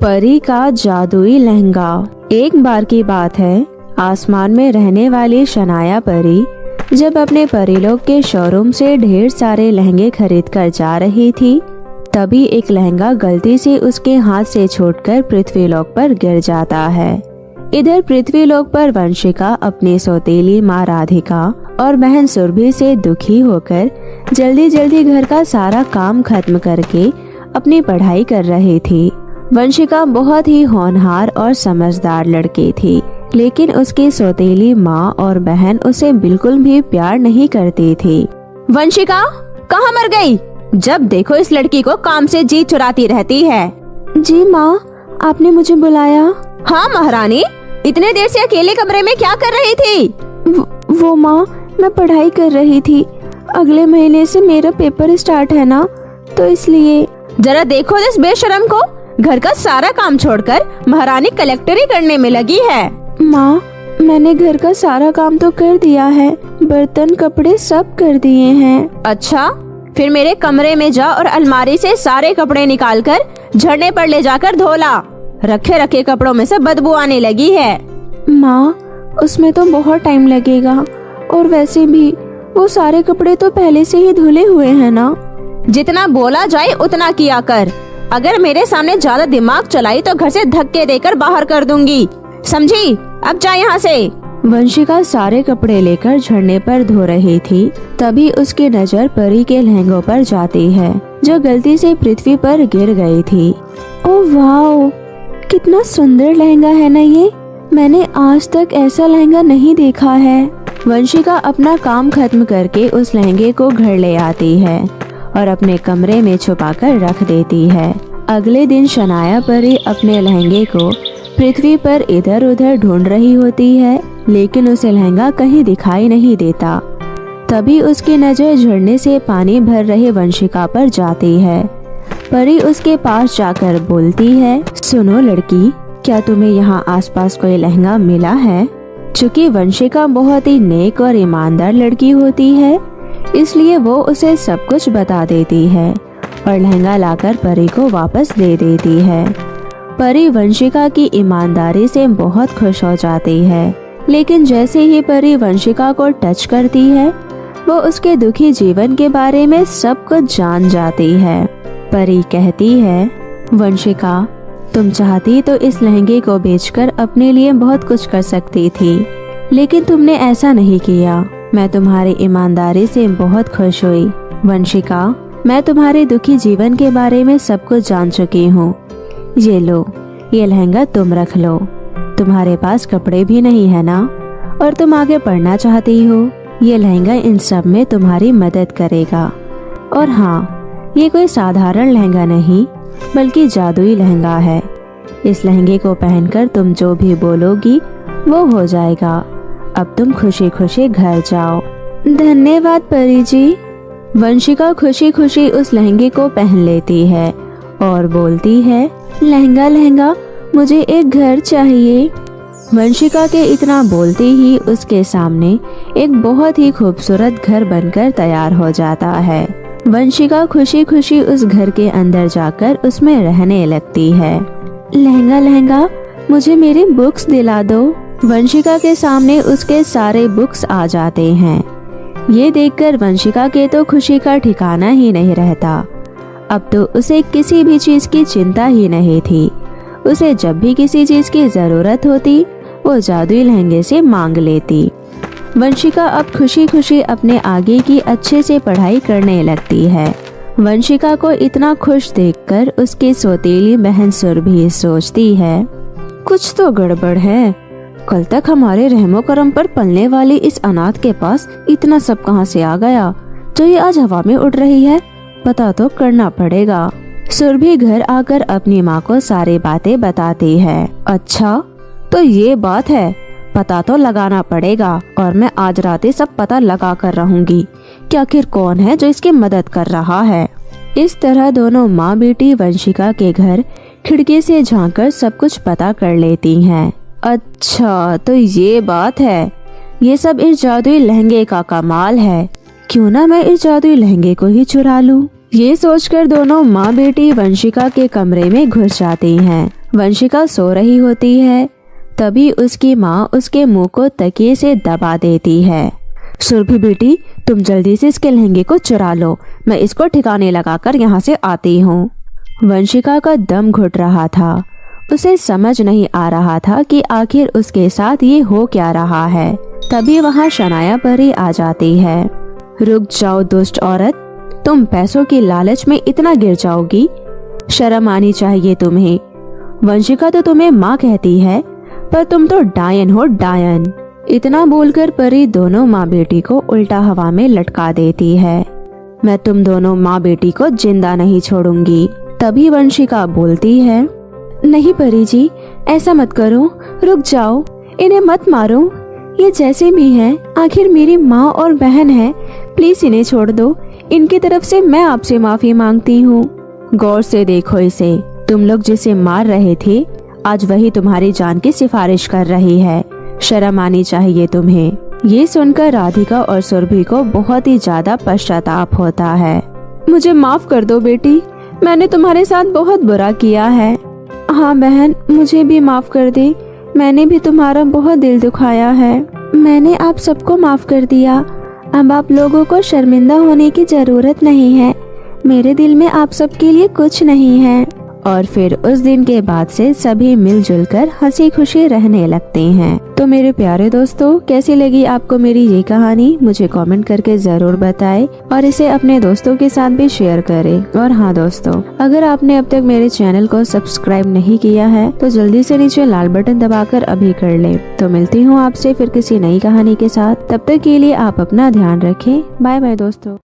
परी का जादुई लहंगा। एक बार की बात है, आसमान में रहने वाली शनाया परी जब अपने परीलोक के शोरूम से ढेर सारे लहंगे खरीद कर जा रही थी, तभी एक लहंगा गलती से उसके हाथ से छूटकर पृथ्वीलोक पर गिर जाता है। इधर पृथ्वीलोक पर वंशिका अपनी सौतेली माँ राधिका और बहन सुरभि से दुखी होकर जल्दी जल्दी घर का सारा काम खत्म करके अपनी पढ़ाई कर रही थी। वंशिका बहुत ही होनहार और समझदार लड़की थी, लेकिन उसकी सौतेली माँ और बहन उसे बिल्कुल भी प्यार नहीं करती थी। वंशिका, कहाँ मर गई? जब देखो इस लड़की को काम से जी चुराती रहती है। जी माँ, आपने मुझे बुलाया? हाँ महारानी, इतने देर से अकेले कमरे में क्या कर रही थी? वो माँ, मैं पढ़ाई कर रही थी। अगले महीने से मेरा पेपर स्टार्ट है ना, तो इसलिए। जरा देखो इस बेशरम को, घर का सारा काम छोड़कर महारानी कलेक्टरी करने में लगी है। माँ, मैंने घर का सारा काम तो कर दिया है, बर्तन कपड़े सब कर दिए हैं। अच्छा, फिर मेरे कमरे में जा और अलमारी से सारे कपड़े निकालकर झरने पर ले जाकर धो ला। रखे रखे कपड़ों में से बदबू आने लगी है। माँ, उसमें तो बहुत टाइम लगेगा, और वैसे भी वो सारे कपड़े तो पहले से ही धुले हुए हैं ना। जितना बोला जाए उतना किया कर। अगर मेरे सामने ज्यादा दिमाग चलाई तो घर से धक्के देकर बाहर कर दूंगी, समझी? अब जा यहाँ से। वंशिका सारे कपड़े लेकर झरने पर धो रही थी, तभी उसकी नजर परी के लहंगों पर जाती है, जो गलती से पृथ्वी पर गिर गई थी। ओह वाओ, कितना सुंदर लहंगा है ना ये। मैंने आज तक ऐसा लहंगा नहीं देखा है। वंशिका अपना काम खत्म करके उस लहंगे को घर ले आती है और अपने कमरे में छुपाकर रख देती है। अगले दिन शनाया परी अपने लहंगे को पृथ्वी पर इधर उधर ढूंढ रही होती है, लेकिन उसे लहंगा कहीं दिखाई नहीं देता। तभी उसकी नजर झरने से पानी भर रहे वंशिका पर जाती है। परी उसके पास जाकर बोलती है, सुनो लड़की, क्या तुम्हें यहाँ आसपास कोई लहंगा मिला है? चूँकि वंशिका बहुत ही नेक और ईमानदार लड़की होती है, इसलिए वो उसे सब कुछ बता देती है और लहंगा लाकर परी को वापस दे देती है। परी वंशिका की ईमानदारी से बहुत खुश हो जाती है, लेकिन जैसे ही परी वंशिका को टच करती है, वो उसके दुखी जीवन के बारे में सब कुछ जान जाती है। परी कहती है, वंशिका, तुम चाहती तो इस लहंगे को बेचकर अपने लिए बहुत कुछ कर सकती थी, लेकिन तुमने ऐसा नहीं किया। मैं तुम्हारी ईमानदारी से बहुत खुश हुई। वंशिका, मैं तुम्हारे दुखी जीवन के बारे में सब कुछ जान चुकी हूँ। ये लो, ये लहंगा तुम रख लो। तुम्हारे पास कपड़े भी नहीं है ना, और तुम आगे पढ़ना चाहती हो। ये लहंगा इन सब में तुम्हारी मदद करेगा। और हाँ, ये कोई साधारण लहंगा नहीं, बल्कि जादुई लहंगा है। इस लहंगे को पहनकर तुम जो भी बोलोगी वो हो जाएगा। अब तुम खुशी खुशी घर जाओ। धन्यवाद परी जी। वंशिका खुशी खुशी उस लहंगे को पहन लेती है और बोलती है, लहंगा लहंगा, मुझे एक घर चाहिए। वंशिका के इतना बोलते ही उसके सामने एक बहुत ही खूबसूरत घर बनकर तैयार हो जाता है। वंशिका खुशी खुशी उस घर के अंदर जाकर उसमें रहने लगती है। लहंगा लहंगा, मुझे मेरी बुक्स दिला दो। वंशिका के सामने उसके सारे बुक्स आ जाते हैं। ये देखकर वंशिका के तो खुशी का ठिकाना ही नहीं रहता। अब तो उसे किसी भी चीज की चिंता ही नहीं थी। उसे जब भी किसी चीज की जरूरत होती, वो जादुई लहंगे से मांग लेती। वंशिका अब खुशी खुशी अपने आगे की अच्छे से पढ़ाई करने लगती है। वंशिका को इतना खुश देखकर उसकी सौतेली बहन सुरभि सोचती है, कुछ तो गड़बड़ है। कल तक हमारे रहमो करम पर पलने वाली इस अनाथ के पास इतना सब कहां से आ गया, जो ये आज हवा में उड़ रही है? पता तो करना पड़ेगा। सुरभि घर आकर अपनी माँ को सारी बातें बताती है। अच्छा, तो ये बात है, पता तो लगाना पड़ेगा, और मैं आज रात सब पता लगा कर रहूंगी कि आखिर कौन है जो इसकी मदद कर रहा है। इस तरह दोनों माँ बेटी वंशिका के घर खिड़की से झांककर सब कुछ पता कर लेती हैं। अच्छा, तो ये बात है, ये सब इस जादुई लहंगे का कमाल है। क्यों ना मैं इस जादुई लहंगे को ही चुरा लूं। ये सोचकर दोनों माँ बेटी वंशिका के कमरे में घुस जाती हैं। वंशिका सो रही होती है, तभी उसकी माँ उसके मुंह को तकिए से दबा देती है। सुरभि बेटी, तुम जल्दी से इसके लहंगे को चुरा लो, मैं इसको ठिकाने लगाकर यहाँ से आती हूँ। वंशिका का दम घुट रहा था। उसे समझ नहीं आ रहा था कि आखिर उसके साथ ये हो क्या रहा है। तभी वहाँ शनाया परी आ जाती है। रुक जाओ दुष्ट औरत, तुम पैसों की लालच में इतना गिर जाओगी? शर्म आनी चाहिए तुम्हें। वंशिका तो तुम्हें माँ कहती है, पर तुम तो डायन हो, डायन। इतना बोलकर परी दोनों माँ बेटी को उल्टा हवा में लटका देती है। मैं तुम दोनों माँ बेटी को जिंदा नहीं छोड़ूंगी। तभी वंशिका बोलती है, नहीं परी जी, ऐसा मत करो, रुक जाओ, इन्हें मत मारो। ये जैसे भी हैं, आखिर मेरी माँ और बहन है, प्लीज इन्हें छोड़ दो। इनकी तरफ से मैं आपसे माफी मांगती हूँ। गौर से देखो इसे, तुम लोग जिसे मार रहे थे, आज वही तुम्हारी जान की सिफारिश कर रही है। शर्म आनी चाहिए तुम्हें। ये सुनकर राधिका और सुरभि को बहुत ही ज्यादा पश्चाताप होता है। मुझे माफ कर दो बेटी, मैंने तुम्हारे साथ बहुत बुरा किया है। हाँ बहन, मुझे भी माफ कर दे, मैंने भी तुम्हारा बहुत दिल दुखाया है। मैंने आप सबको माफ कर दिया, अब आप लोगों को शर्मिंदा होने की जरूरत नहीं है। मेरे दिल में आप सबके लिए कुछ नहीं है। और फिर उस दिन के बाद से सभी मिलजुल कर हंसी खुशी रहने लगते हैं। तो मेरे प्यारे दोस्तों, कैसी लगी आपको मेरी ये कहानी? मुझे कमेंट करके जरूर बताएं और इसे अपने दोस्तों के साथ भी शेयर करें। और हाँ दोस्तों, अगर आपने अब तक मेरे चैनल को सब्सक्राइब नहीं किया है तो जल्दी से नीचे लाल बटन दबाकर अभी कर लें। तो मिलती हूँ आपसे फिर किसी नई कहानी के साथ। तब तक के लिए आप अपना ध्यान रखें। बाय बाय दोस्तों।